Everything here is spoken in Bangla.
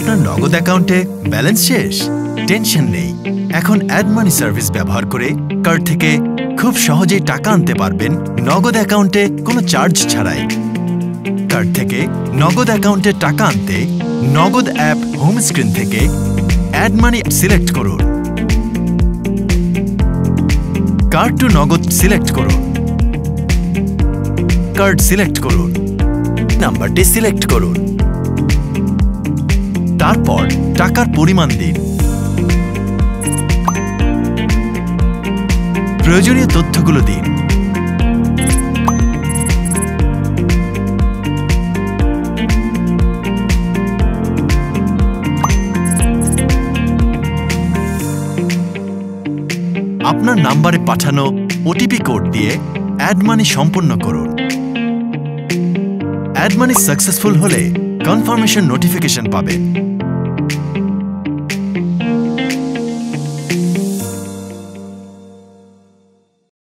আপনার নগদ অ্যাকাউন্টে ব্যালেন্স শেষ? টেনশন নেই, এখন অ্যাড মানি সার্ভিস ব্যবহার করে কার্ড থেকে খুব সহজেই টাকা আনতে পারবেন নগদ অ্যাকাউন্টে কোনো চার্জ ছাড়াই। কার্ড থেকে নগদ অ্যাকাউন্টে টাকা আনতে নগদ অ্যাপ হোম স্ক্রিন থেকে অ্যাড মানি সিলেক্ট করুন। কার্ড টু নগদ সিলেক্ট করুন। কার্ড সিলেক্ট করুন। নাম্বারটি সিলেক্ট করুন। তারপর টাকার পরিমাণ দিন। প্রয়োজনীয় তথ্যগুলো দিন। আপনার নাম্বারে পাঠানো ওটিপি কোড দিয়ে অ্যাড মানি সম্পূর্ণ করুন। অ্যাড মানি সাকসেসফুল হলে কনফার্মেশন নোটিফিকেশন পাবেন।